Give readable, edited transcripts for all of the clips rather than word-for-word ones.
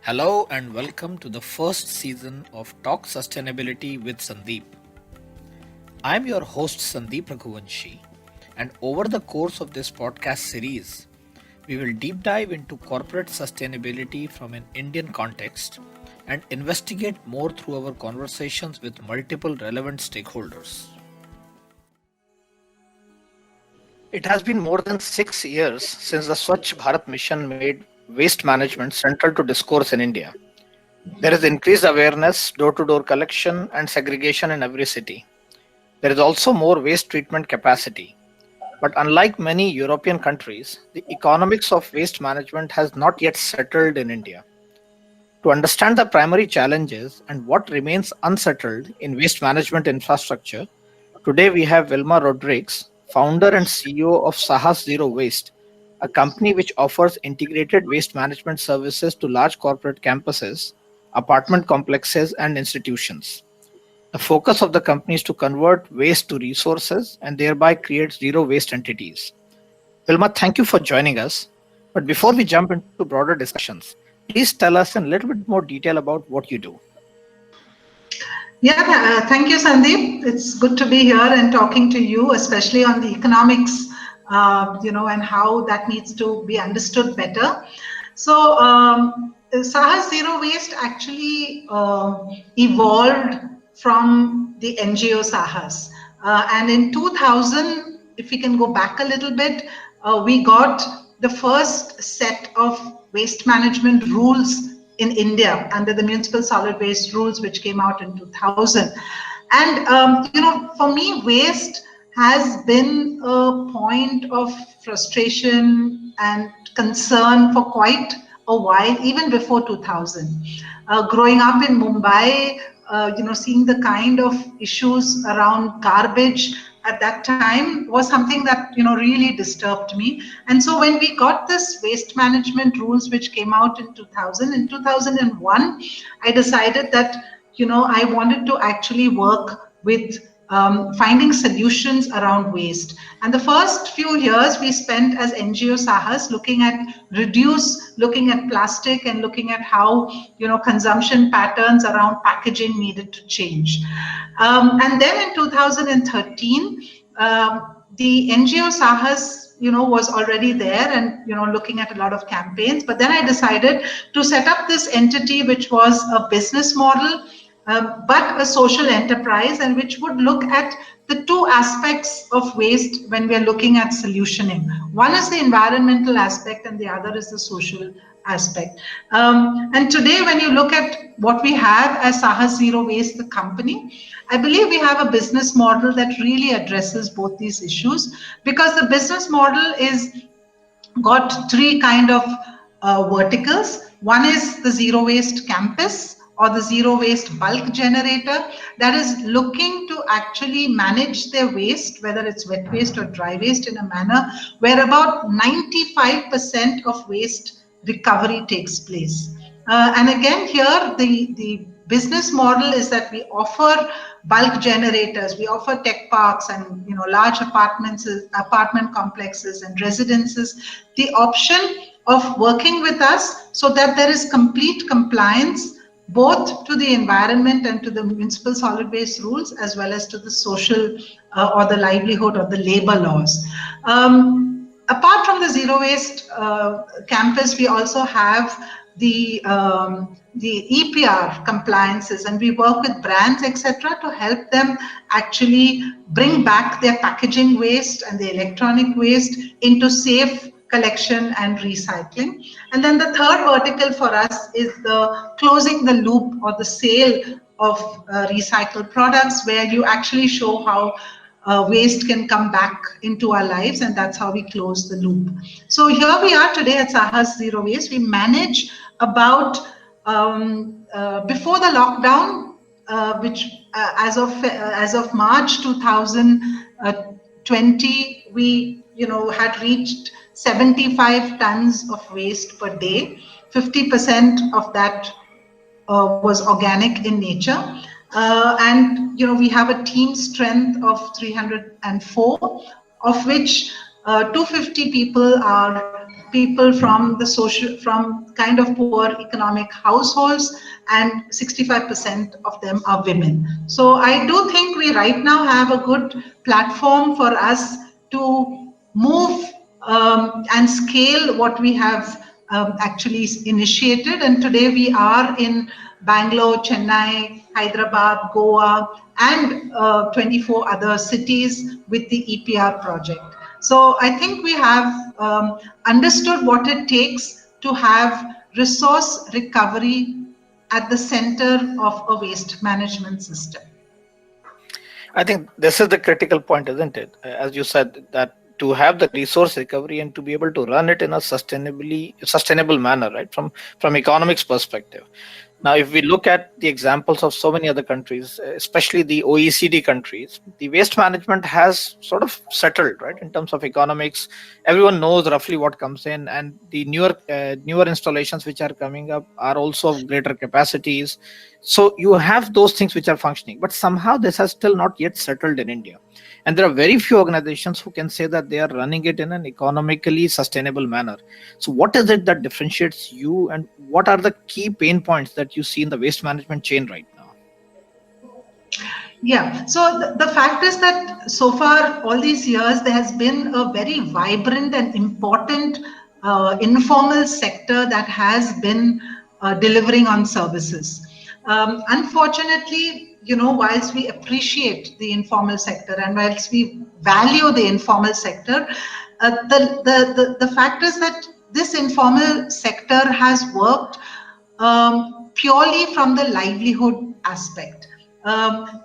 Hello and welcome to the first season of Talk Sustainability with Sandeep. I am your host Sandeep Raghuvanshi, and over the course of this podcast series, we will deep dive into corporate sustainability from an Indian context and investigate more through our conversations with multiple relevant stakeholders. It has been more than 6 years since the Swachh Bharat mission made waste management central to discourse in India. There is increased awareness, door to door collection, and segregation in every city. There is also more waste treatment capacity. But unlike many European countries, the economics of waste management has not yet settled in India. To understand the primary challenges and what remains unsettled in waste management infrastructure, today we have Vilma Rodriguez, founder and CEO of Sahas Zero Waste, a company which offers integrated waste management services to large corporate campuses, apartment complexes, and institutions. The focus of the company is to convert waste to resources and thereby create zero waste entities. Vilma, thank you for joining us. But before we jump into broader discussions, please tell us in a little bit more detail about what you do. Yeah, thank you, Sandeep. It's good to be here and talking to you, especially on the economics, and how that needs to be understood better. So, Sahas Zero Waste actually evolved from the NGO Sahas. And in 2000, if we can go back a little bit, we got the first set of waste management rules in India under the Municipal Solid Waste Rules, which came out in 2000. And, for me, waste has been a point of frustration and concern for quite a while, even before 2000. Growing up in Mumbai, seeing the kind of issues around garbage at that time was something that really disturbed me. And so when we got this waste management rules which came out in 2000, in 2001 I decided that I wanted to actually work with finding solutions around waste. And the first few years we spent as NGO Sahas looking at plastic and looking at how consumption patterns around packaging needed to change. And then in 2013, the NGO Sahas was already there and looking at a lot of campaigns. But then I decided to set up this entity which was a business model, but a social enterprise, and which would look at the two aspects of waste when we are looking at solutioning. One is the environmental aspect and the other is the social aspect. And today when you look at what we have as Sahas Zero Waste, the company, I believe we have a business model that really addresses both these issues, because the business model is got three kind of verticals. One is the zero waste campus or the zero waste bulk generator that is looking to actually manage their waste, whether it's wet waste or dry waste, in a manner where about 95% of waste recovery takes place. And again, here the business model is that we offer bulk generators, we offer tech parks and large apartment complexes and residences the option of working with us so that there is complete compliance both to the environment and to the municipal solid waste rules, as well as to the social or the livelihood or the labor laws. Apart from the zero waste campus, we also have the EPR compliances, and we work with brands, etc., to help them actually bring back their packaging waste and the electronic waste into safe collection and recycling. And then the third vertical for us is the closing the loop or the sale of recycled products, where you actually show how waste can come back into our lives, and that's how we close the loop. So here we are today at Sahas Zero Waste. We manage about, before the lockdown, which as of March 2020, we had reached 75 tons of waste per day. 50% of that was organic in nature. And we have a team strength of 304, of which 250 people are people from kind of poor economic households, and 65% of them are women. So I do think we right now have a good platform for us to move and scale what we have actually initiated. And today we are in Bangalore, Chennai, Hyderabad, Goa, and 24 other cities with the EPR project. So I think we have understood what it takes to have resource recovery at the center of a waste management system. I think this is the critical point, isn't it? As you said, that to have the resource recovery and to be able to run it in a sustainable manner, right? From economics perspective. Now, if we look at the examples of so many other countries, especially the OECD countries, the waste management has sort of settled, right? In terms of economics, everyone knows roughly what comes in, and the newer installations which are coming up are also of greater capacities. So you have those things which are functioning, but somehow this has still not yet settled in India. And there are very few organizations who can say that they are running it in an economically sustainable manner. So what is it that differentiates you, and what are the key pain points that you see in the waste management chain right now? Yeah, so the fact is that so far, all these years, there has been a very vibrant and important informal sector that has been delivering on services. Unfortunately, whilst we appreciate the informal sector and whilst we value the informal sector, the fact is that this informal sector has worked purely from the livelihood aspect.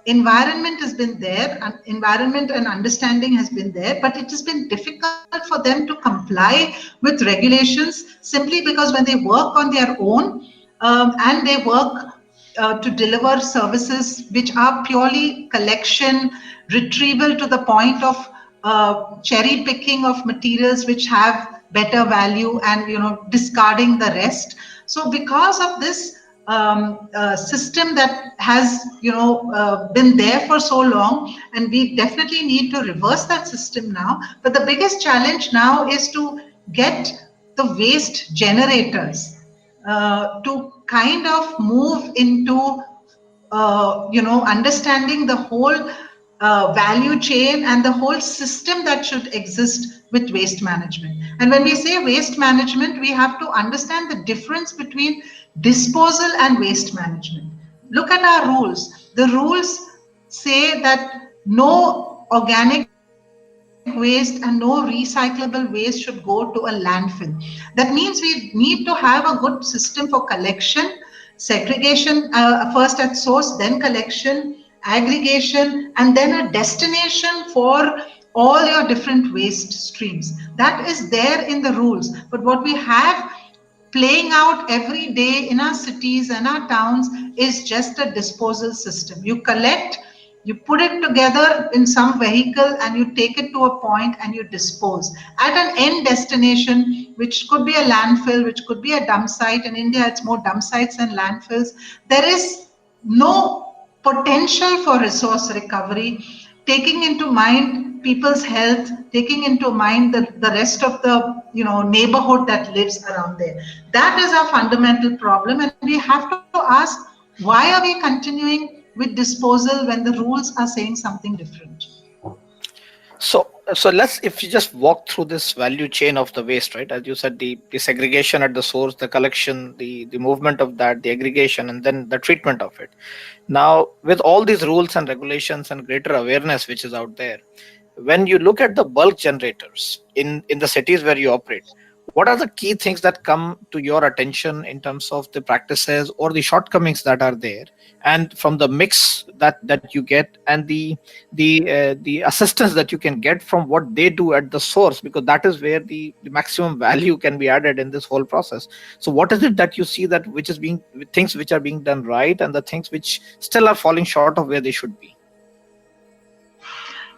Environment has been there, and environment and understanding has been there, but it has been difficult for them to comply with regulations simply because when they work on their own and they work to deliver services which are purely collection, retrieval to the point of cherry picking of materials which have better value and discarding the rest. So because of this system that has been there for so long, and we definitely need to reverse that system now. But the biggest challenge now is to get the waste generators to kind of move into understanding the whole value chain and the whole system that should exist with waste management. And when we say waste management, we have to understand the difference between disposal and waste management. Look at our rules. The rules say that no organic waste and no recyclable waste should go to a landfill. That means we need to have a good system for collection, segregation, first at source, then collection, aggregation, and then a destination for all your different waste streams. That is there in the rules. But what we have playing out every day in our cities and our towns is just a disposal system. You collect, you put it together in some vehicle and you take it to a point and you dispose at an end destination, which could be a landfill, which could be a dump site. In India, it's more dump sites than landfills. There is no potential for resource recovery, taking into mind people's health, taking into mind the rest of the neighborhood that lives around there. That is our fundamental problem, and we have to ask, why are we continuing with disposal when the rules are saying something different? So let's, if you just walk through this value chain of the waste, right? As you said, the segregation at the source, the collection, the movement of that, the aggregation, and then the treatment of it. Now, with all these rules and regulations and greater awareness which is out there, when you look at the bulk generators in the cities where you operate, what are the key things that come to your attention in terms of the practices or the shortcomings that are there, and from the mix that you get and the assistance that you can get from what they do at the source, because that is where the maximum value can be added in this whole process. So what is it that you see that which is being, things which are being done right and the things which still are falling short of where they should be?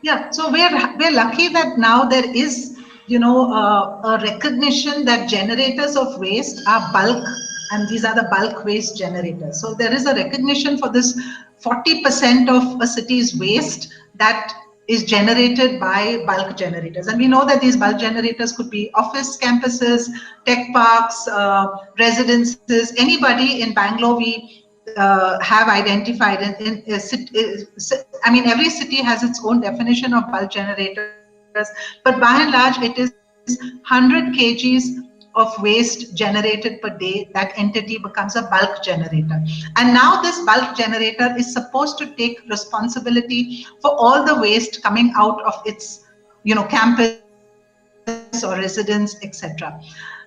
Yeah, so we're lucky that now there is a recognition that generators of waste are bulk, and these are the bulk waste generators. So there is a recognition for this 40% of a city's waste that is generated by bulk generators. And we know that these bulk generators could be office campuses, tech parks, residences, anybody in Bangalore we have identified. I mean, every city has its own definition of bulk generators, but by and large, it is 100 kgs of waste generated per day. That entity becomes a bulk generator. And now this bulk generator is supposed to take responsibility for all the waste coming out of its, campus or residence, etc.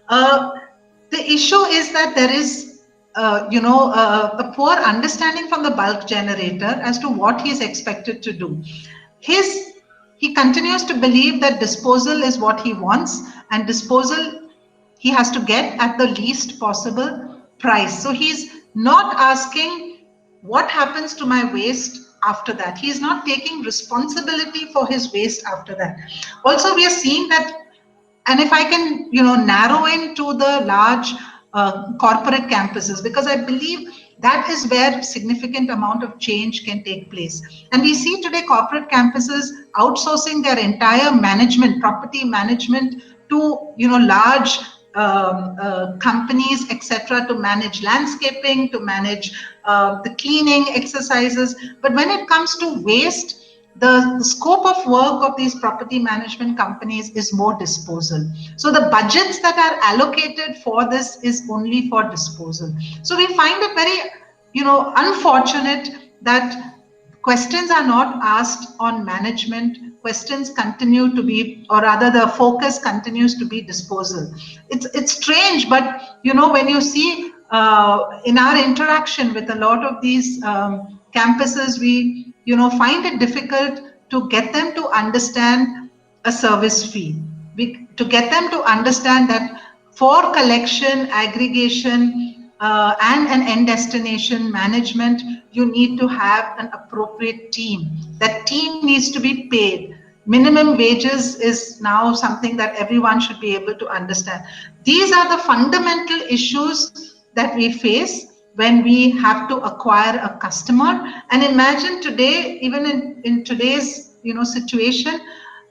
The issue is that there is a poor understanding from the bulk generator as to what he is expected to do. He continues to believe that disposal is what he wants, and disposal he has to get at the least possible price. So he's not asking what happens to my waste after that. He's not taking responsibility for his waste after that. Also, we are seeing that, and if I can, narrow into the large corporate campuses, because I believe that is where significant amount of change can take place. And we see today corporate campuses outsourcing their entire management, property management, to large companies, etc., to manage landscaping, to manage the cleaning exercises. But when it comes to waste, the scope of work of these property management companies is more disposal. So the budgets that are allocated for this is only for disposal. So we find it very, unfortunate that questions are not asked on management. Questions continue to be, or rather the focus continues to be disposal. It's strange, but when you see in our interaction with a lot of these campuses, we find it difficult to get them to understand a service fee, to get them to understand that for collection, aggregation, and an end destination management, you need to have an appropriate team. That team needs to be paid. Minimum wages is now something that everyone should be able to understand. These are the fundamental issues that we face when we have to acquire a customer. And imagine today, even in today's situation,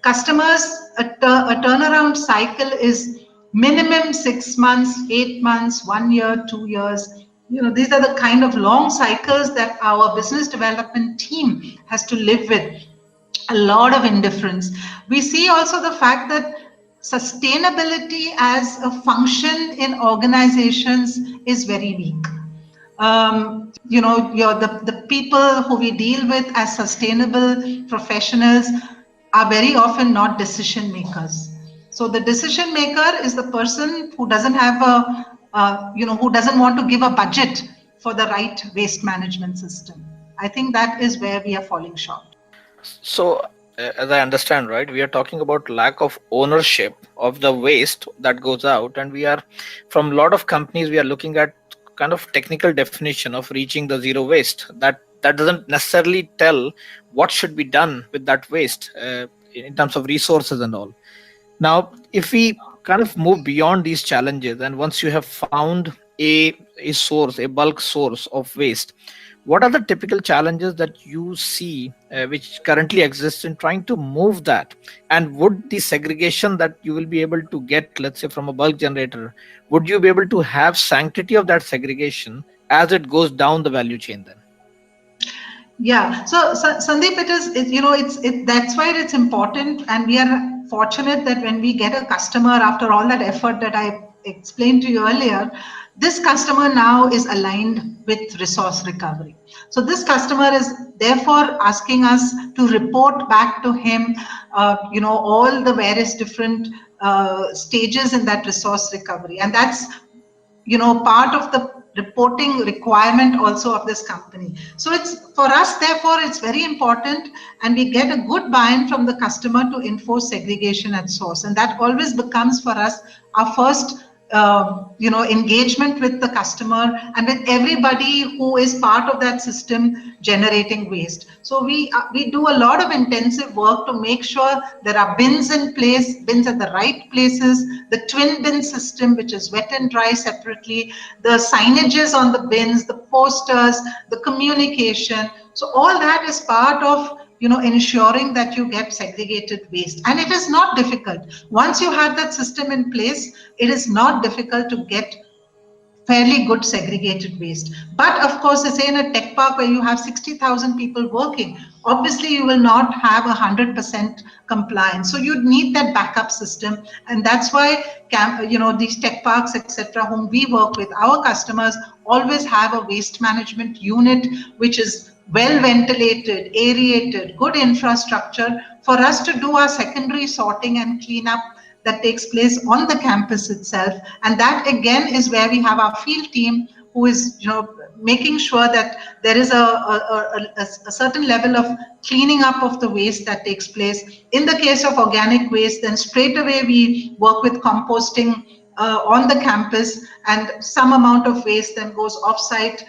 customers, a turnaround cycle is minimum 6 months, 8 months, 1 year, 2 years. These are the kind of long cycles that our business development team has to live with. A lot of indifference. We see also the fact that sustainability as a function in organizations is very weak. The people who we deal with as sustainable professionals are very often not decision makers. So the decision maker is the person who doesn't have who doesn't want to give a budget for the right waste management system. I think that is where we are falling short. So, as I understand, right, we are talking about lack of ownership of the waste that goes out, and we are, from a lot of companies, we are looking at kind of technical definition of reaching the zero waste. That doesn't necessarily tell what should be done with that waste in terms of resources and all. Now, if we kind of move beyond these challenges, and once you have found a source, a bulk source of waste, what are the typical challenges that you see which currently exist in trying to move that? And would the segregation that you will be able to get, let's say from a bulk generator, would you be able to have sanctity of that segregation as it goes down the value chain then? Yeah, so Sandeep, that's why it's important, and we are fortunate that when we get a customer, after all that effort that I explained to you earlier, this customer now is aligned with resource recovery. So this customer is therefore asking us to report back to him, all the various different stages in that resource recovery, and that's part of the reporting requirement also of this company. So it's, for us, therefore, it's very important, and we get a good buy-in from the customer to enforce segregation at source, and that always becomes for us our first engagement with the customer and with everybody who is part of that system generating waste. So we do a lot of intensive work to make sure there are bins in place, bins at the right places, the twin bin system, which is wet and dry separately, the signages on the bins, the posters, the communication. So all that is part of ensuring that you get segregated waste. And it is not difficult. Once you have that system in place, it is not difficult to get fairly good segregated waste. But of course, say in a tech park where you have 60,000 people working, obviously you will not have 100% compliance. So you'd need that backup system. And that's why, these tech parks, etc., whom we work with, our customers always have a waste management unit, which is well ventilated, aerated, good infrastructure for us to do our secondary sorting and cleanup that takes place on the campus itself. And that again is where we have our field team who is making sure that there is a certain level of cleaning up of the waste that takes place. In the case of organic waste, then straight away we work with composting on the campus, and some amount of waste then goes off-site,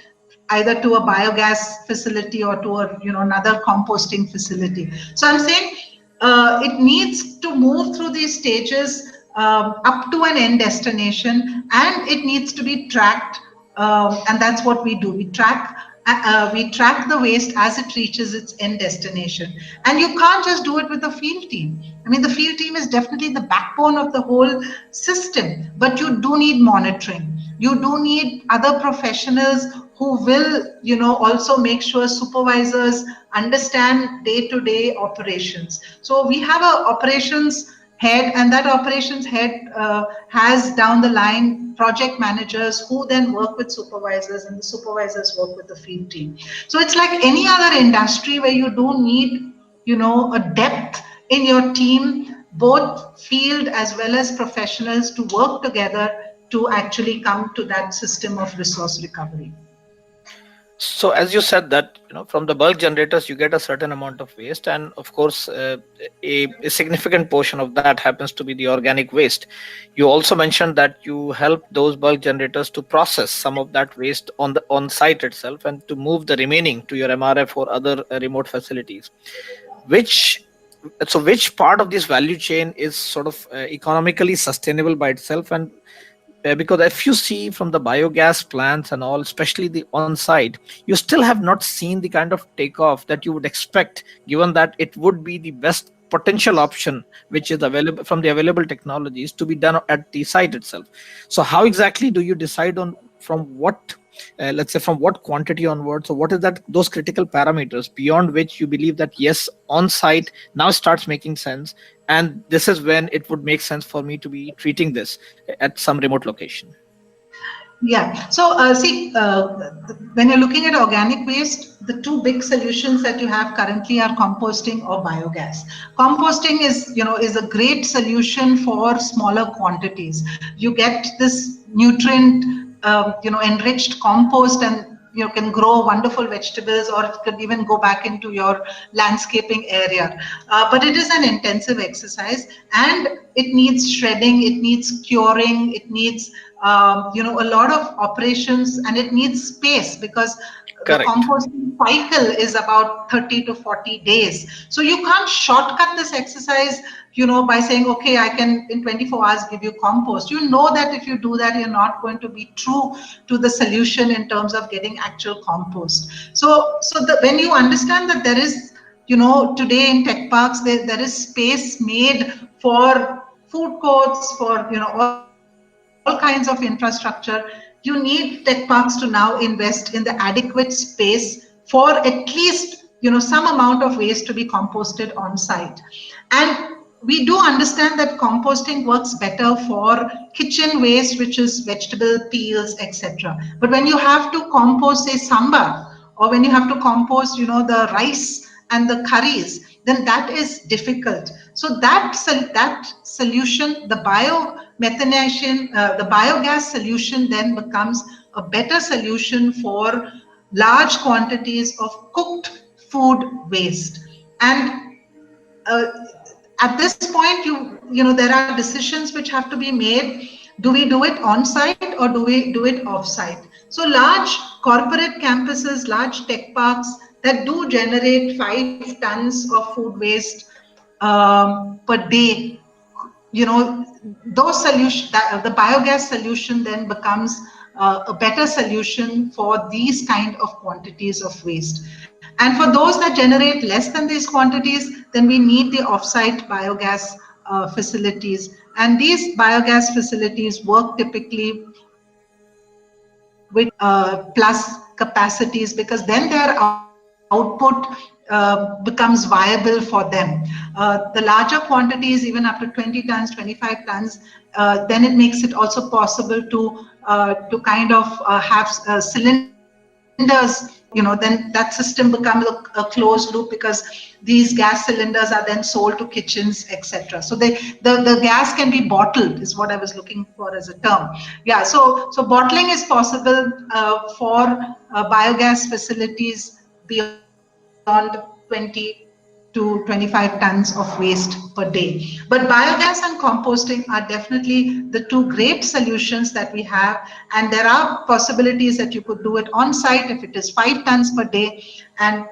either to a biogas facility or to another composting facility. So I'm saying it needs to move through these stages up to an end destination, and it needs to be tracked, and that's what we do. We track the waste as it reaches its end destination. And you can't just do it with the field team. I mean, the field team is definitely the backbone of the whole system, but you do need monitoring. You do need other professionals who will, also make sure supervisors understand day-to-day operations. So we have a operations head, and that operations head has down the line project managers who then work with supervisors, and the supervisors work with the field team. So it's like any other industry where you do need, a depth in your team, both field as well as professionals, to work together to actually come to that system of resource recovery. So as you said that, from the bulk generators, you get a certain amount of waste. And of course, a significant portion of that happens to be the organic waste. You also mentioned that you help those bulk generators to process some of that waste on site itself and to move the remaining to your MRF or other remote facilities. Which part of this value chain is sort of economically sustainable by itself? And because if you see from the biogas plants and all, especially the on-site, you still have not seen the kind of takeoff that you would expect, given that it would be the best potential option which is available from the available technologies to be done at the site itself. So how exactly do you decide on from what, let's say from what quantity onwards? So what is those critical parameters beyond which you believe that yes, on-site now starts making sense, and this is when it would make sense for me to be treating this at some remote location? Yeah. So see, when you're looking at organic waste, the two big solutions that you have currently are composting or biogas. Composting is a great solution for smaller quantities. You get this nutrient, enriched compost, and you can grow wonderful vegetables, or it could even go back into your landscaping area. But it is an intensive exercise, and it needs shredding, it needs curing, it needs a lot of operations, and it needs space, because Correct. The composting cycle is about 30 to 40 days. So you can't shortcut this exercise, by saying, okay, I can in 24 hours give you compost. You know that if you do that, you're not going to be true to the solution in terms of getting actual compost. So when you understand that there is, today in tech parks, there is space made for food courts, for, all kinds of infrastructure, you need tech parks to now invest in the adequate space for at least, some amount of waste to be composted on site. And we do understand that composting works better for kitchen waste, which is vegetable peels, etc. But when you have to compost, say, sambar, or when you have to compost, the rice and the curries, then that is difficult. So that solution, the biomethanation, the biogas solution then becomes a better solution for large quantities of cooked food waste. And at this point, there are decisions which have to be made. Do we do it on site or do we do it off site? So large corporate campuses, large tech parks that do generate 5 tons of food waste per day, those solutions, the biogas solution then becomes a better solution for these kind of quantities of waste. And for those that generate less than these quantities, then we need the off-site biogas facilities. And these biogas facilities work typically with plus capacities, because then their output becomes viable for them. The larger quantities, even up to 20 tons, 25 tons, then it makes it also possible to kind of have cylinders, then that system becomes a closed loop, because these gas cylinders are then sold to kitchens, etc. So the gas can be bottled, is what I was looking for as a term. Yeah, so bottling is possible for biogas facilities beyond 20 to 25 tons of waste per day. But biogas and composting are definitely the two great solutions that we have, and there are possibilities that you could do it on site if it is 5 tons per day, and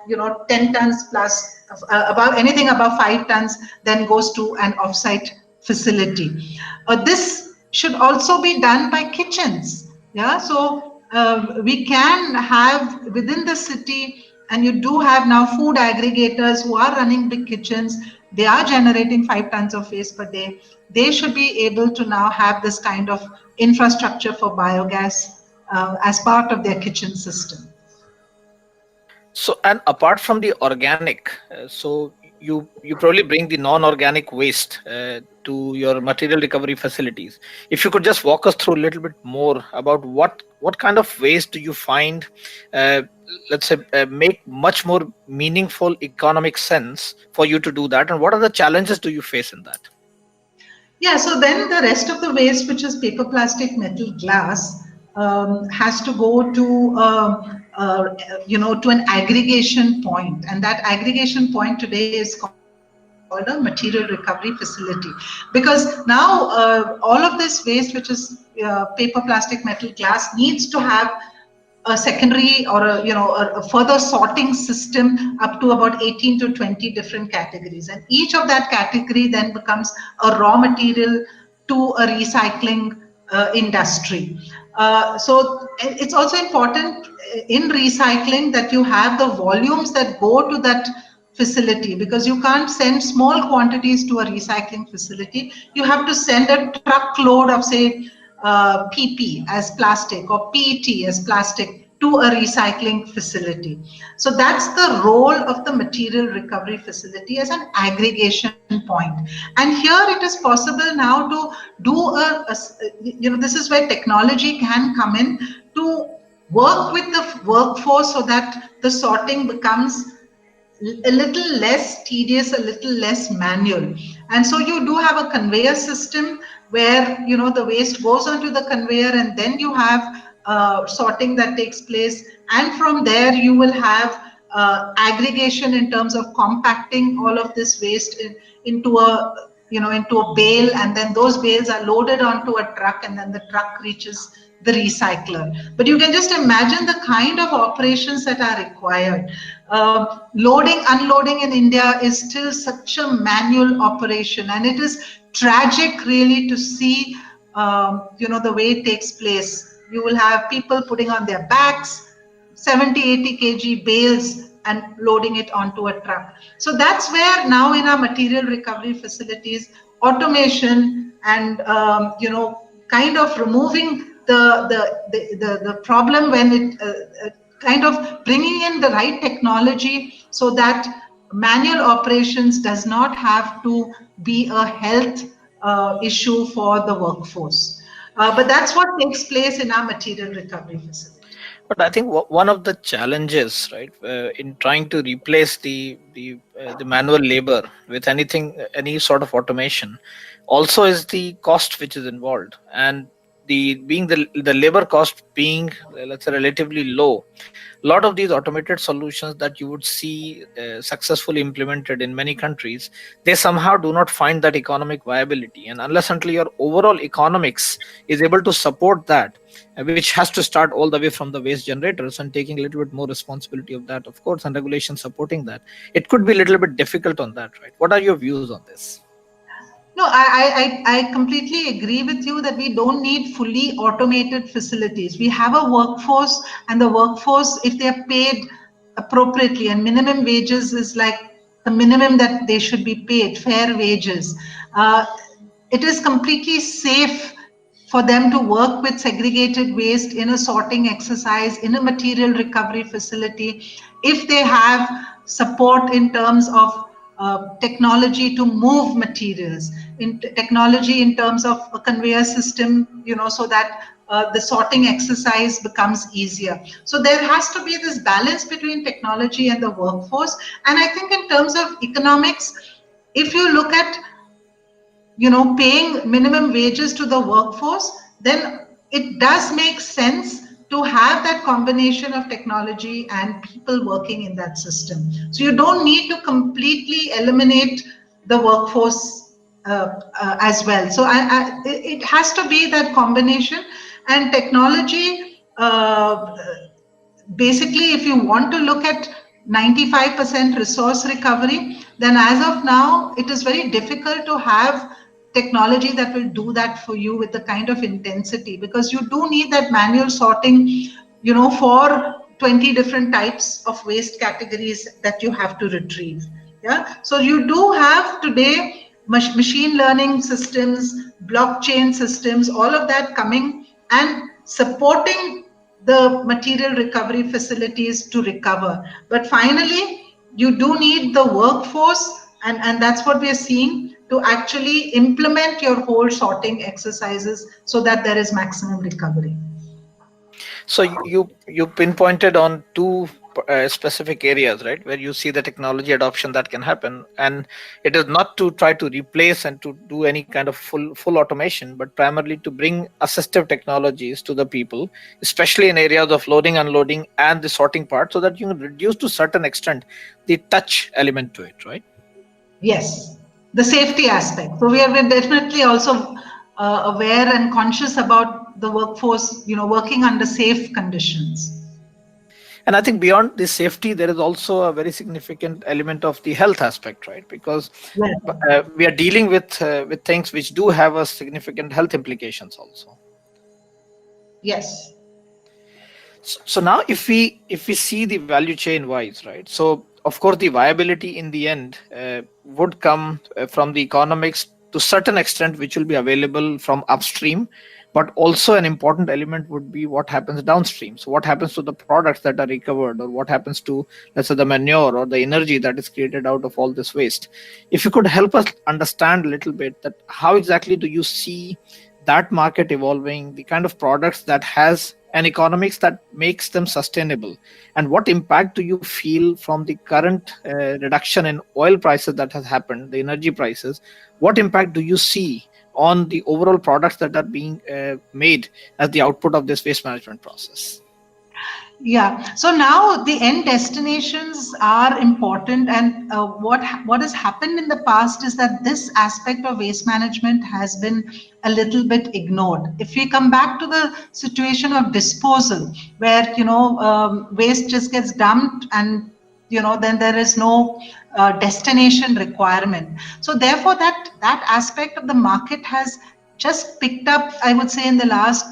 10 tons plus, about anything above 5 tons then goes to an off-site facility. This should also be done by kitchens. Yeah, so we can have within the city, and you do have now food aggregators who are running big kitchens. They are generating 5 tons of waste per day. They should be able to now have this kind of infrastructure for biogas as part of their kitchen system. So, and apart from the organic, so you probably bring the non-organic waste to your material recovery facilities. If you could just walk us through a little bit more about what kind of waste do you find, let's say, make much more meaningful economic sense for you to do that, and what are the challenges do you face in that? Yeah, so then the rest of the waste, which is paper, plastic, metal, glass, has to go to to an aggregation point, and that aggregation point today is called a material recovery facility, because now all of this waste, which is paper, plastic, metal, glass, needs to have a secondary or a further sorting system up to about 18 to 20 different categories, and each of that category then becomes a raw material to a recycling industry. So it's also important in recycling that you have the volumes that go to that facility, because you can't send small quantities to a recycling facility. You have to send a truckload of, say, PP as plastic or PET as plastic to a recycling facility. So that's the role of the material recovery facility as an aggregation point. And here it is possible now to do this is where technology can come in to work with the workforce so that the sorting becomes a little less tedious, a little less manual. And so you do have a conveyor system where the waste goes onto the conveyor, and then you have sorting that takes place, and from there you will have aggregation in terms of compacting all of this waste into a bale, and then those bales are loaded onto a truck, and then the truck reaches the recycler. But you can just imagine the kind of operations that are required. Loading, unloading in India is still such a manual operation, and it is tragic really to see the way it takes place. You will have people putting on their backs 70-80 kg bales and loading it onto a truck. So that's where now in our material recovery facilities, automation and kind of removing the problem, when it kind of bringing in the right technology so that manual operations does not have to be a health issue for the workforce. But that's what takes place in our material recovery facility. But I think one of the challenges, right, in trying to replace the manual labor with any sort of automation, also is the cost which is involved, and the labor cost being, let's say, relatively low. A lot of these automated solutions that you would see successfully implemented in many countries, they somehow do not find that economic viability, and unless until your overall economics is able to support that, which has to start all the way from the waste generators and taking a little bit more responsibility of that, of course, and regulation supporting that, it could be a little bit difficult on that, right? What are your views on this? No, I completely agree with you that we don't need fully automated facilities. We have a workforce, and the workforce, if they're paid appropriately, and minimum wages is like the minimum that they should be paid, fair wages. It is completely safe for them to work with segregated waste in a sorting exercise, in a material recovery facility, if they have support in terms of technology to move materials, in technology in terms of a conveyor system, so that the sorting exercise becomes easier. So there has to be this balance between technology and the workforce. And I think in terms of economics, if you look at paying minimum wages to the workforce, then it does make sense to have that combination of technology and people working in that system. So you don't need to completely eliminate the workforce as well. So it has to be that combination, and technology, basically, if you want to look at 95% resource recovery, then as of now, it is very difficult to have technology that will do that for you with the kind of intensity, because you do need that manual sorting, for 20 different types of waste categories that you have to retrieve. Yeah. So you do have today machine learning systems, blockchain systems, all of that coming and supporting the material recovery facilities to recover. But finally, you do need the workforce, and that's what we're seeing, to actually implement your whole sorting exercises so that there is maximum recovery. So you pinpointed on two specific areas, right, where you see the technology adoption that can happen, and it is not to try to replace and to do any kind of full automation, but primarily to bring assistive technologies to the people, especially in areas of loading, unloading, and the sorting part, so that you can reduce to certain extent the touch element to it, right? Yes, the safety aspect. So we're definitely also aware and conscious about the workforce, working under safe conditions. And I think beyond the safety, there is also a very significant element of the health aspect, right? Because we are dealing with things which do have a significant health implications also. Yes. So now, if we see the value chain wise, right? So of course, the viability in the end would come from the economics to certain extent, which will be available from upstream. But also an important element would be what happens downstream. So what happens to the products that are recovered, or what happens to, let's say, the manure or the energy that is created out of all this waste. If you could help us understand a little bit that how exactly do you see that market evolving, the kind of products that has an economics that makes them sustainable, and what impact do you feel from the current reduction in oil prices that has happened, the energy prices, what impact do you see on the overall products that are being made as the output of this waste management process? Yeah. So now the end destinations are important, and what has happened in the past is that this aspect of waste management has been a little bit ignored. If we come back to the situation of disposal, where waste just gets dumped, and then there is no destination requirement. So therefore, that aspect of the market has just picked up, I would say, in the last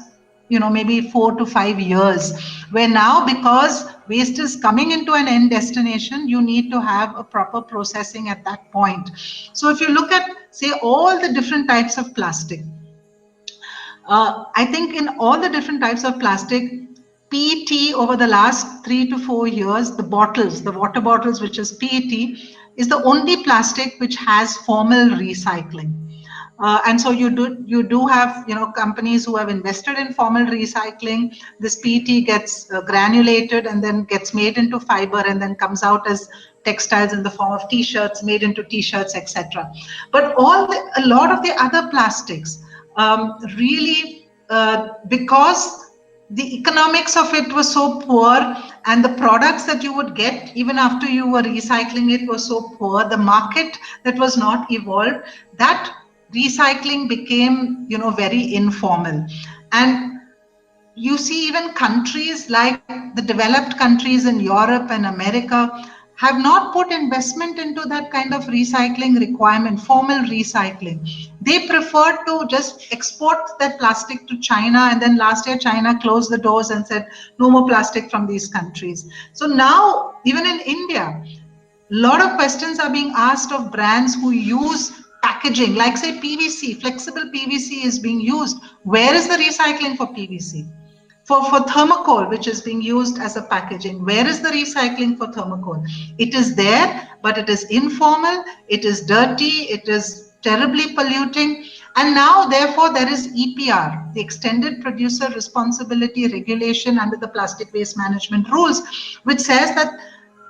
maybe 4 to 5 years, where now, because waste is coming into an end destination, you need to have a proper processing at that point. So if you look at, say, all the different types of plastic, I think in all the different types of plastic, PET over the last 3 to 4 years, the bottles, the water bottles, which is PET, is the only plastic which has formal recycling. And so you do have companies who have invested in formal recycling. This PET gets granulated and then gets made into fiber and then comes out as textiles in the form of t-shirts, made into t-shirts, etc. But a lot of the other plastics really, because the economics of it was so poor, and the products that you would get even after you were recycling it was so poor, the market that was not evolved, that recycling became very informal. And you see, even countries like the developed countries in Europe and America have not put investment into that kind of recycling requirement, formal recycling. They prefer to just export that plastic to China, and then last year China closed the doors and said no more plastic from these countries. So now even in India, a lot of questions are being asked of brands who use packaging, like say PVC, flexible PVC is being used. Where is the recycling for PVC? For thermocol, which is being used as a packaging, where is the recycling for thermocol? It is there, but it is informal, it is dirty, it is terribly polluting. And now, therefore, there is EPR, the Extended Producer Responsibility Regulation under the Plastic Waste Management Rules, which says that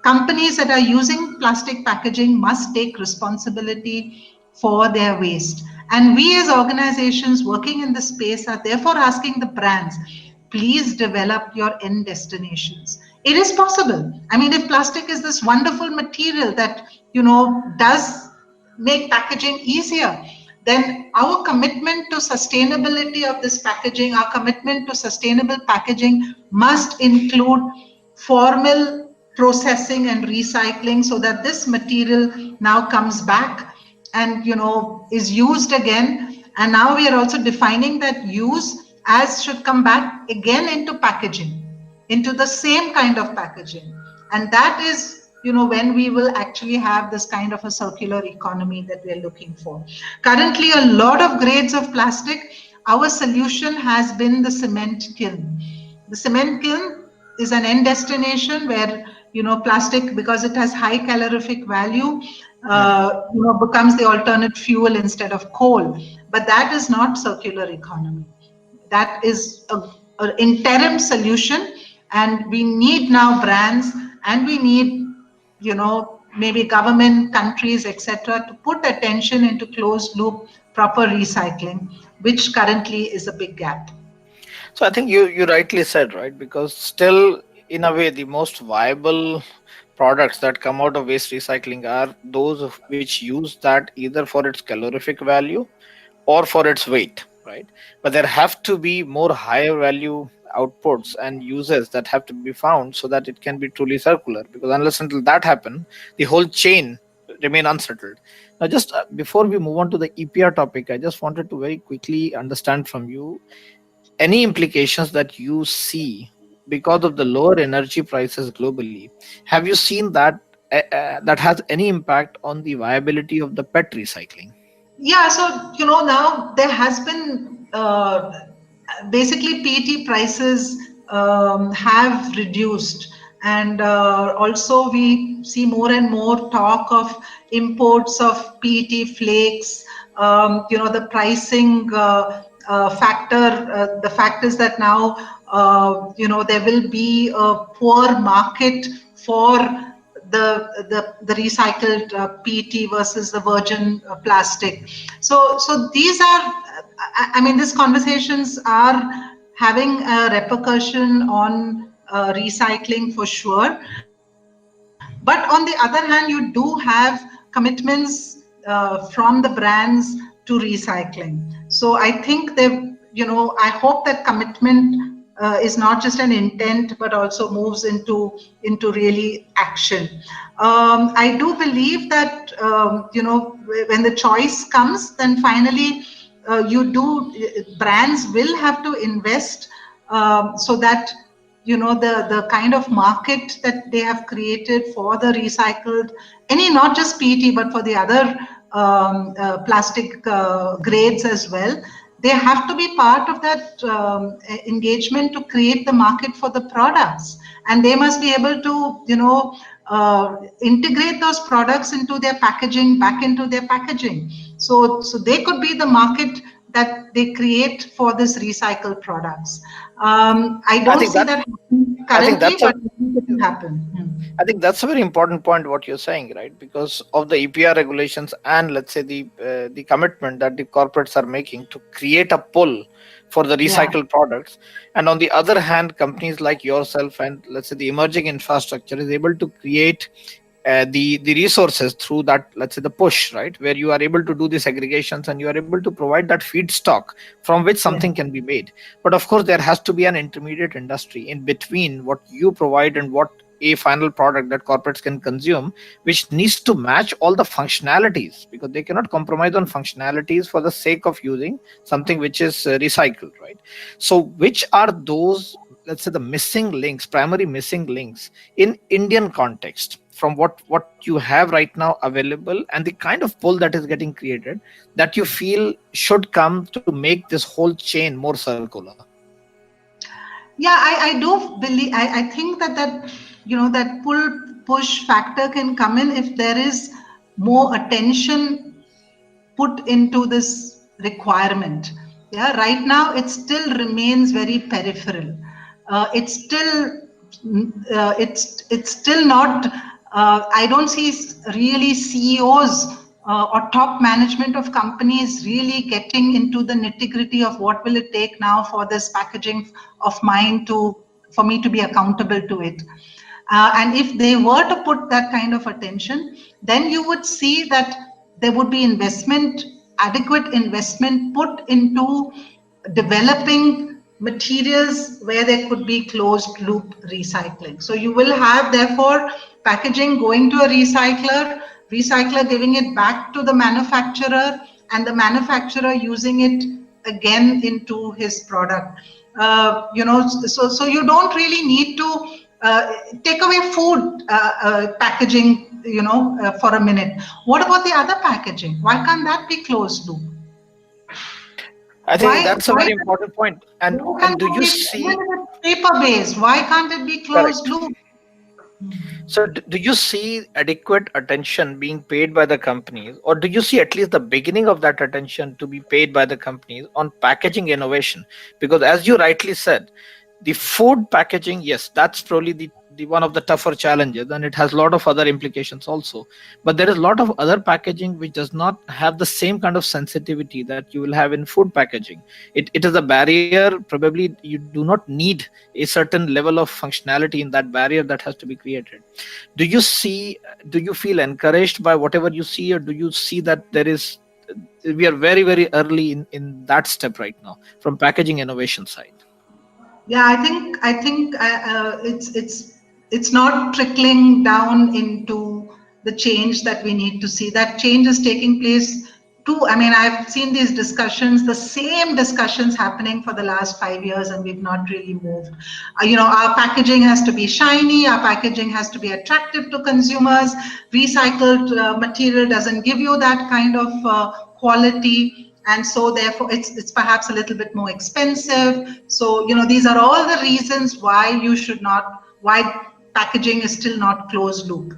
companies that are using plastic packaging must take responsibility for their waste. And we as organizations working in the space are therefore asking the brands, please develop your end destinations. It is possible. I mean, if plastic is this wonderful material that, does make packaging easier, then our commitment to sustainability of this packaging, our commitment to sustainable packaging must include formal processing and recycling so that this material now comes back and, is used again. And now we are also defining that use as should come back again into packaging, into the same kind of packaging. And that is, when we will actually have this kind of a circular economy that we're looking for. Currently, a lot of grades of plastic, our solution has been the cement kiln. The cement kiln is an end destination where, plastic, because it has high calorific value, becomes the alternate fuel instead of coal. But that is not circular economy. That is an interim solution, and we need now brands, and we need, maybe government, countries, etc., to put attention into closed loop proper recycling, which currently is a big gap. So I think you rightly said, right? Because still, in a way, the most viable products that come out of waste recycling are those of which use that either for its calorific value or for its weight, right? But there have to be more higher value outputs and uses that have to be found so that it can be truly circular, because unless until that happen, the whole chain remain unsettled. Now, just before we move on to the EPR topic, I just wanted to very quickly understand from you any implications that you see because of the lower energy prices globally. Have you seen that that has any impact on the viability of the PET recycling? Yeah, so now there has been basically PET prices have reduced, and also we see more and more talk of imports of PET flakes. The pricing factor, the fact is that now there will be a poor market for the recycled PET versus the virgin plastic. So these are, I mean, these conversations are having a repercussion on recycling for sure. But on the other hand, you do have commitments from the brands to recycling. So I think I hope that commitment is not just an intent, but also moves into really action. I do believe that when the choice comes, then finally brands will have to invest so that the kind of market that they have created for the recycled, not just PET, but for the other plastic grades as well. They have to be part of that engagement to create the market for the products, and they must be able to integrate those products into their packaging, back into their packaging. So they could be the market that they create for this recycled products. I don't see that currently, but it will happen. I think that's a very important point what you're saying, right? Because of the EPR regulations and let's say the commitment that the corporates are making to create a pull for the recycled products, and on the other hand, companies like yourself and let's say the emerging infrastructure is able to create the resources through that, let's say the push, right, where you are able to do the segregations and you are able to provide that feedstock from which something can be made. But of course, there has to be an intermediate industry in between what you provide and what a final product that corporates can consume, which needs to match all the functionalities, because they cannot compromise on functionalities for the sake of using something which is recycled, right? So which are those, let's say, the missing links, primary missing links in Indian context, from what you have right now available, and the kind of pull that is getting created, that you feel should come to make this whole chain more circular? Yeah, I do believe, I think that that pull push factor can come in if there is more attention put into this requirement. Yeah, right now it still remains very peripheral. It's still it's still not. I don't see really CEOs or top management of companies really getting into the nitty-gritty of what will it take now for this packaging of mine for me to be accountable to it. And if they were to put that kind of attention, then you would see that there would be adequate investment put into developing materials where there could be closed loop recycling. So you will have, therefore, packaging going to a recycler giving it back to the manufacturer, and the manufacturer using it again into his product. So you don't really need to take away food packaging, for a minute. What about the other packaging? Why can't that be closed loop? I think that's a very important point. And do you see paper-based? Why can't it be closed loop? So do you see adequate attention being paid by the companies, or do you see at least the beginning of that attention to be paid by the companies on packaging innovation? Because as you rightly said, the food packaging, yes, that's probably the one of the tougher challenges, and it has a lot of other implications also. But there is a lot of other packaging which does not have the same kind of sensitivity that you will have in food packaging. It is a barrier. Probably you do not need a certain level of functionality in that barrier that has to be created. Do you feel encouraged by whatever you see, or do you see that we are very, very early in that step right now from packaging innovation side? Yeah, I think it's not trickling down into the change that we need to see. That change is taking place too. I mean, I've seen these discussions, the same discussions happening for the last 5 years, and we've not really moved. Our packaging has to be shiny. Our packaging has to be attractive to consumers. Recycled material doesn't give you that kind of quality. And so therefore it's perhaps a little bit more expensive. So, these are all the reasons why why packaging is still not closed loop.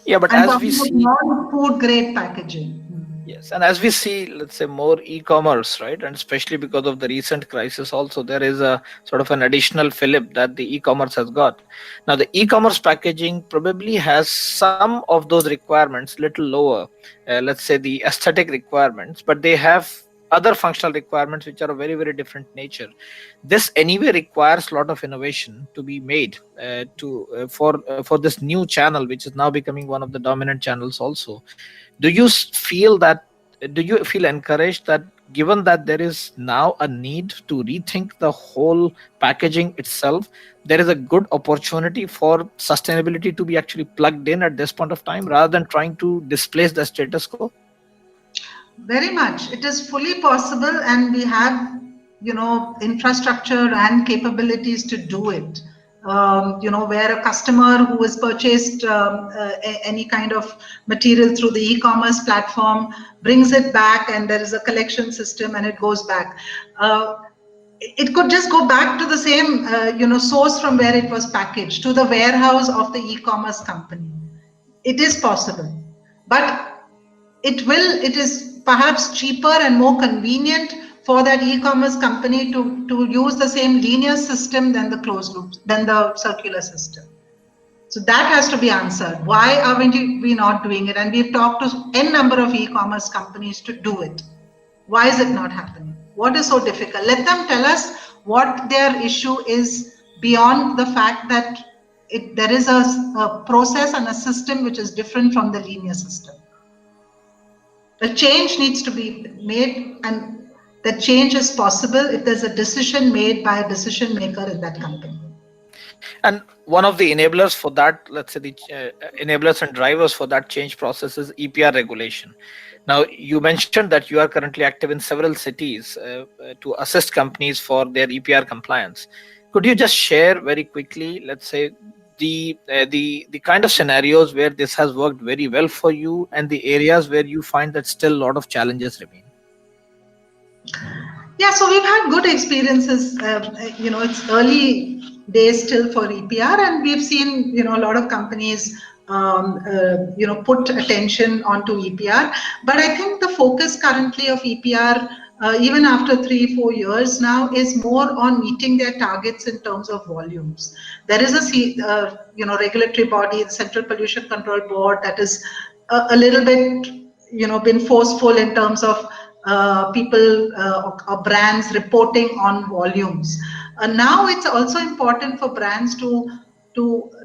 Yeah, but as we see non-food grade packaging. Yes, and as we see, let's say, more e-commerce, right, and especially because of the recent crisis also, there is a sort of an additional fillip that the e-commerce has got. Now the e-commerce packaging probably has some of those requirements little lower, let's say the aesthetic requirements, but they have other functional requirements which are of very, very different nature. This anyway requires a lot of innovation to be made for this new channel, which is now becoming one of the dominant channels also. Do you feel encouraged that, given that there is now a need to rethink the whole packaging itself, there is a good opportunity for sustainability to be actually plugged in at this point of time rather than trying to displace the status quo? Very much. It is fully possible, and we have, infrastructure and capabilities to do it. Where a customer who has purchased any kind of material through the e-commerce platform brings it back, and there is a collection system, and it goes back. It could just go back to the same, source from where it was packaged, to the warehouse of the e-commerce company. It is possible, but it is perhaps cheaper and more convenient for that e-commerce company to use the same linear system than the closed loop, than the circular system. So that has to be answered. Why are we not doing it? And we've talked to n number of e-commerce companies to do it. Why is it not happening? What is so difficult? Let them tell us what their issue is beyond the fact that there is a process and a system which is different from the linear system. A change needs to be made, and that change is possible if there's a decision made by a decision maker in that company. And one of the enablers for that, let's say the enablers and drivers for that change process is EPR regulation. Now, you mentioned that you are currently active in several cities to assist companies for their EPR compliance. Could you just share very quickly, let's say, the kind of scenarios where this has worked very well for you, and the areas where you find that still a lot of challenges remain? Yeah, so we've had good experiences. It's early days still for EPR, and we've seen, a lot of companies, put attention onto EPR. But I think the focus currently of EPR, even after 3-4 years now, is more on meeting their targets in terms of volumes. There is regulatory body, the Central Pollution Control Board, that is a little bit, been forceful in terms of people or brands reporting on volumes. Now it's also important for brands to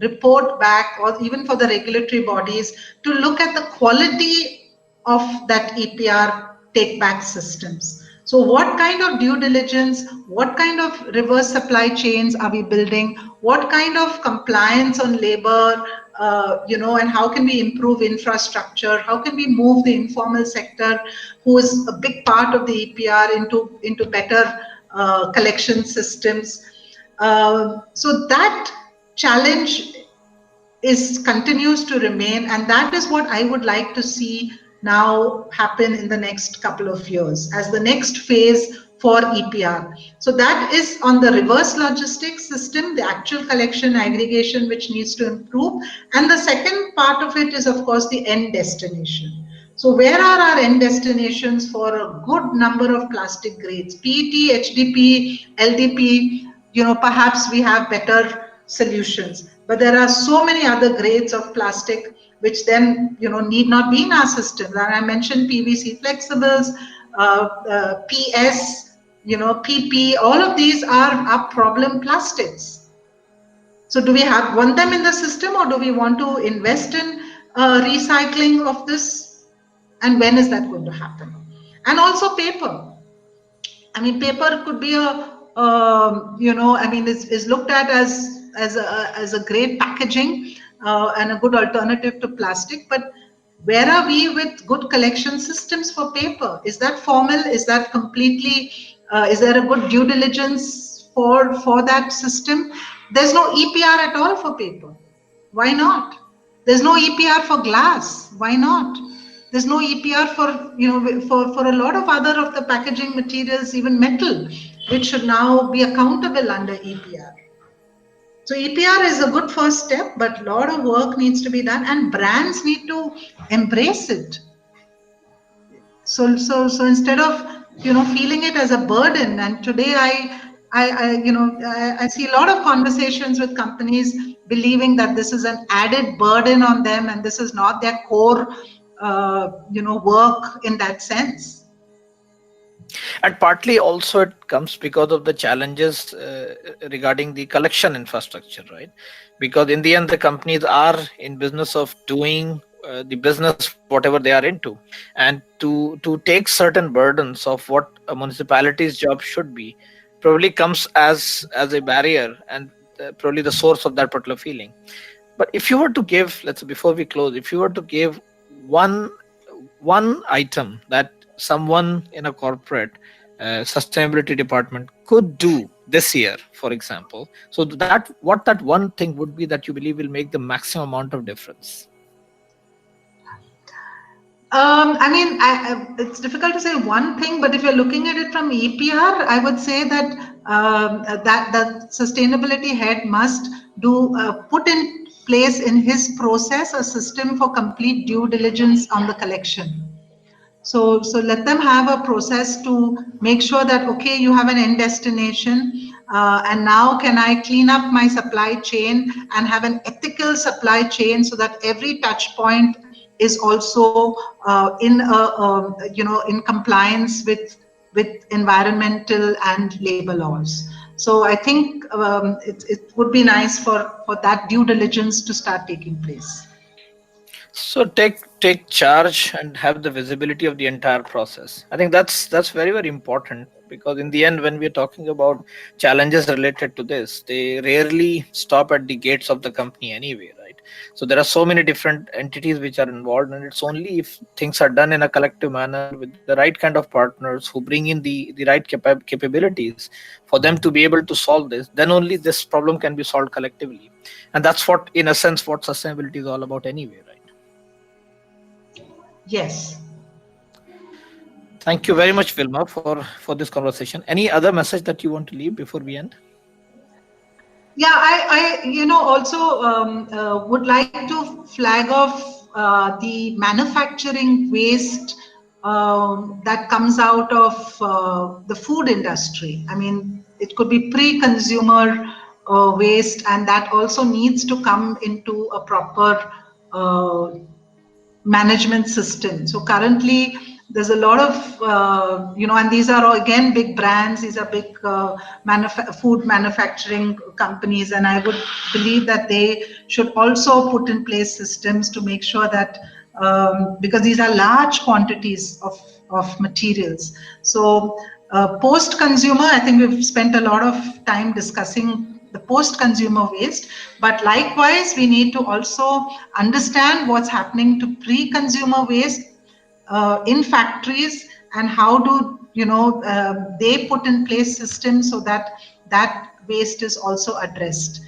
report back, or even for the regulatory bodies to look at the quality of that EPR take back systems. So what kind of due diligence, what kind of reverse supply chains are we building? What kind of compliance on labor, and how can we improve infrastructure? How can we move the informal sector, who is a big part of the EPR, into better collection systems? So that challenge continues to remain, and that is what I would like to see now happen in the next couple of years as the next phase for EPR. So that is on the reverse logistics system, the actual collection aggregation, which needs to improve. And the second part of it is, of course, the end destination. So where are our end destinations for a good number of plastic grades? PET, HDP, LDP, perhaps we have better solutions. But there are so many other grades of plastic which then, need not be in our system. And I mentioned PVC flexibles, PS, PP, all of these are problem plastics. So do we want them in the system, or do we want to invest in recycling of this? And when is that going to happen? And also paper. I mean, paper could be is looked at as a great packaging and a good alternative to plastic. But where are we with good collection systems for paper? Is that formal? Is that completely? Is there a good due diligence for that system? There's no EPR at all for paper. Why not? There's no EPR for glass. Why not? There's no EPR for a lot of other of the packaging materials, even metal, which should now be accountable under EPR. So EPR is a good first step, but a lot of work needs to be done, and brands need to embrace it. So instead of feeling it as a burden, and today I see a lot of conversations with companies believing that this is an added burden on them, and this is not their core work in that sense. And partly also it comes because of the challenges regarding the collection infrastructure, right? Because in the end, the companies are in business of doing the business whatever they are into, and to take certain burdens of what a municipality's job should be probably comes as a barrier, and probably the source of that particular feeling. But if you were to give, let's say before we close, if you were to give one item that someone in a corporate sustainability department could do this year, for example, so that one thing would be that you believe will make the maximum amount of difference? It's difficult to say one thing, but if you're looking at it from EPR, I would say that that sustainability head must put in place in his process a system for complete due diligence on the collection. So let them have a process to make sure that, okay, you have an end destination, and now can I clean up my supply chain and have an ethical supply chain so that every touch point is also in compliance with environmental and labor laws. So I think it would be nice for that due diligence to start taking place. So take charge and have the visibility of the entire process. I think that's very, very important, Because in the end, when we're talking about challenges related to this, they rarely stop at the gates of the company anyway, right? So there are so many different entities which are involved, and it's only if things are done in a collective manner with the right kind of partners who bring in the right capabilities for them to be able to solve this, then only this problem can be solved collectively. And that's what, in a sense, what sustainability is all about anyway, right? Yes. Thank you very much, Vilma, for this conversation. Any other message that you want to leave before we end? Yeah, also would like to flag off the manufacturing waste that comes out of the food industry. I mean, it could be pre-consumer waste, and that also needs to come into a proper management system. So currently, there's a lot of and these are all, again, big brands. These are big food manufacturing companies, and I would believe that they should also put in place systems to make sure that because these are large quantities of materials. So post-consumer, I think we've spent a lot of time discussing the post-consumer waste, but likewise, we need to also understand what's happening to pre-consumer waste in factories, and how do they put in place systems so that that waste is also addressed.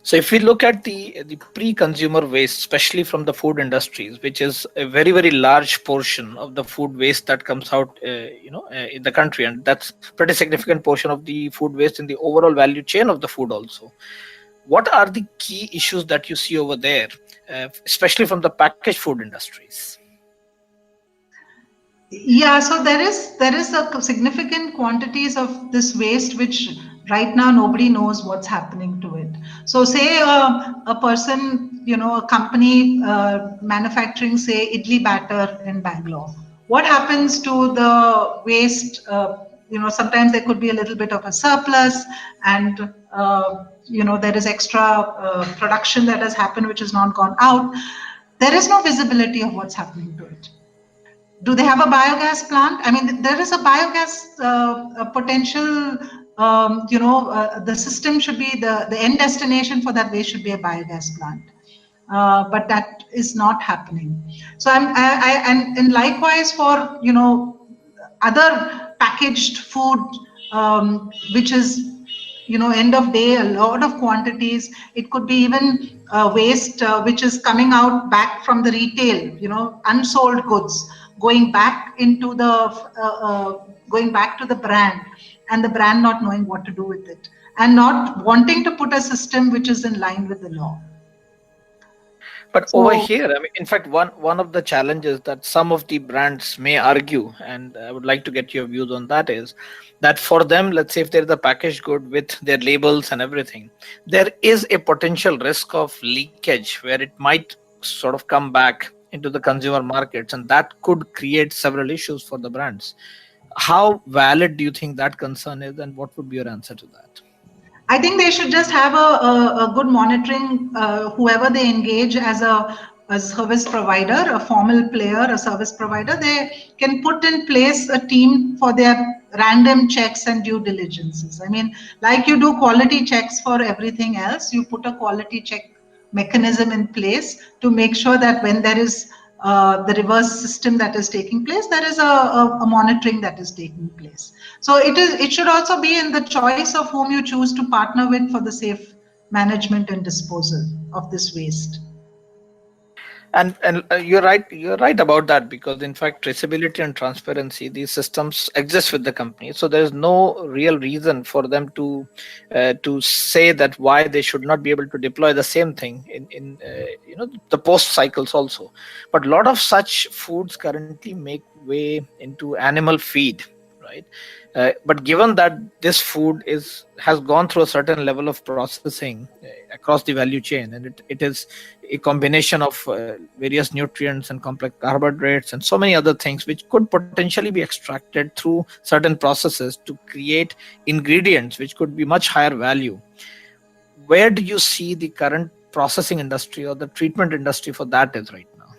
So if we look at the pre-consumer waste, especially from the food industries, which is a very, very large portion of the food waste that comes out, in the country, and that's pretty significant portion of the food waste in the overall value chain of the food also. What are the key issues that you see over there, especially from the packaged food industries? Yeah, so there is a significant quantities of this waste which right now nobody knows what's happening to it. So say a person, a company manufacturing, say, idli batter in Bangalore. What happens to the waste? Sometimes there could be a little bit of a surplus, and there is extra production that has happened which has not gone out. There is no visibility of what's happening to it. Do they have a biogas plant? I mean, there is a biogas potential. The system should be the end destination for that waste should be a biogas plant, but that is not happening. So and likewise for other packaged food, which is end of day, a lot of quantities. It could be even waste which is coming out back from the retail, unsold goods going back into going back to the brand, and the brand not knowing what to do with it, and not wanting to put a system which is in line with the law. But over here, I mean, in fact, one of the challenges that some of the brands may argue, and I would like to get your views on that, is that for them, let's say if there is a packaged good with their labels and everything, there is a potential risk of leakage where it might sort of come back into the consumer markets, and that could create several issues for the brands. How valid do you think that concern is, and what would be your answer to that? I think they should just have a good monitoring, whoever they engage as a service provider, a formal player, a service provider. They can put in place a team for their random checks and due diligences. I mean, like you do quality checks for everything else, you put a quality check mechanism in place to make sure that when there is the reverse system that is taking place, there is a monitoring that is taking place. So it should also be in the choice of whom you choose to partner with for the safe management and disposal of this waste. And you're right about that, because in fact traceability and transparency, these systems exist with the company, so there is no real reason for them to say that why they should not be able to deploy the same thing in the post cycles also. But a lot of such foods currently make way into animal feed, right? But given that this food has gone through a certain level of processing across the value chain, and it is a combination of various nutrients and complex carbohydrates and so many other things which could potentially be extracted through certain processes to create ingredients which could be much higher value. Where do you see the current processing industry or the treatment industry for that is right now?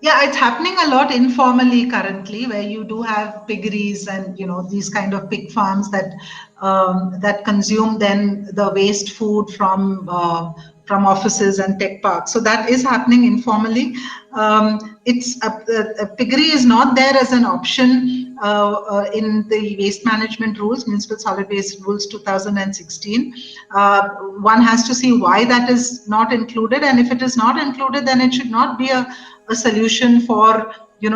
Yeah, it's happening a lot informally currently, where you do have piggeries and these kind of pig farms that consume then the waste food from offices and tech parks. So that is happening informally. It's a piggery is not there as an option in the waste management rules, municipal solid waste rules 2016. One has to see why that is not included, and if it is not included, then it should not be a solution for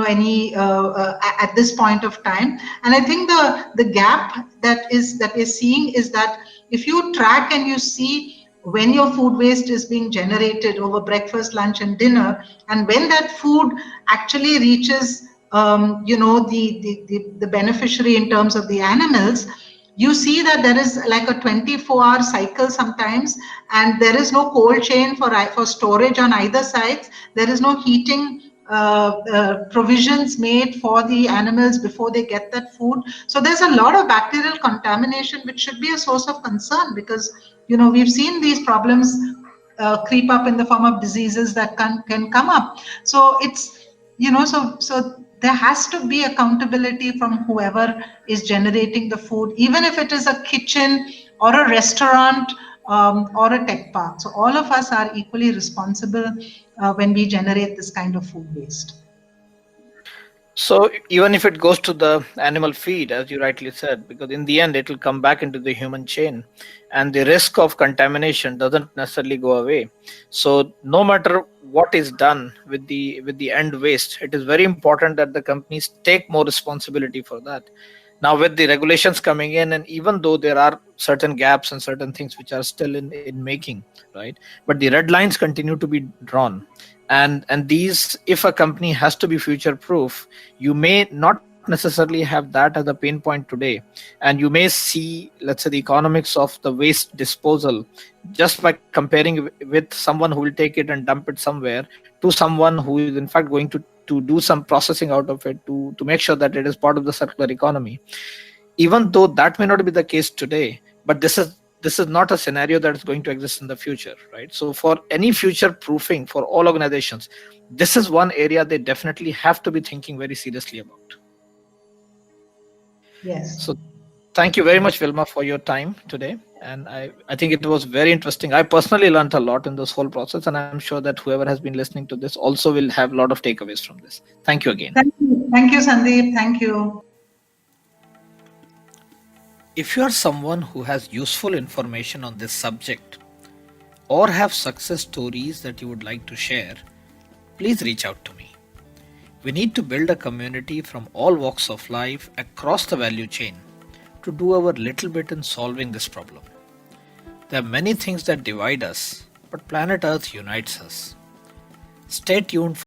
any at this point of time. And I think the gap that we're seeing is that if you track and you see when your food waste is being generated over breakfast, lunch, and dinner, and when that food actually reaches the beneficiary in terms of the animals, you see that there is like a 24-hour cycle sometimes, and there is no cold chain for storage on either sides. There is no heating provisions made for the animals before they get that food. So there's a lot of bacterial contamination, which should be a source of concern, because we've seen these problems creep up in the form of diseases that can come up. So it's so there has to be accountability from whoever is generating the food, even if it is a kitchen or a restaurant or a tech park. So all of us are equally responsible when we generate this kind of food waste. So even if it goes to the animal feed, as you rightly said, because in the end it will come back into the human chain, and the risk of contamination doesn't necessarily go away. So no matter what is done with the end waste, it is very important that the companies take more responsibility for that. Now with the regulations coming in, and even though there are certain gaps and certain things which are still in making, right, but the red lines continue to be drawn. And these, if a company has to be future proof, you may not necessarily have that as a pain point today, and you may see, let's say, the economics of the waste disposal just by comparing with someone who will take it and dump it somewhere, to someone who is in fact going to do some processing out of it to make sure that it is part of the circular economy. Even though that may not be the case today, but this is not a scenario that is going to exist in the future, right? So for any future proofing for all organizations, this is one area they definitely have to be thinking very seriously about. Yes. So thank you very much, Vilma, for your time today. And I think it was very interesting. I personally learned a lot in this whole process, and I'm sure that whoever has been listening to this also will have a lot of takeaways from this. Thank you again. Thank you, Sandeep. Thank you. If you are someone who has useful information on this subject or have success stories that you would like to share, please reach out to me. We need to build a community from all walks of life across the value chain to do our little bit in solving this problem. There are many things that divide us, but planet Earth unites us. Stay tuned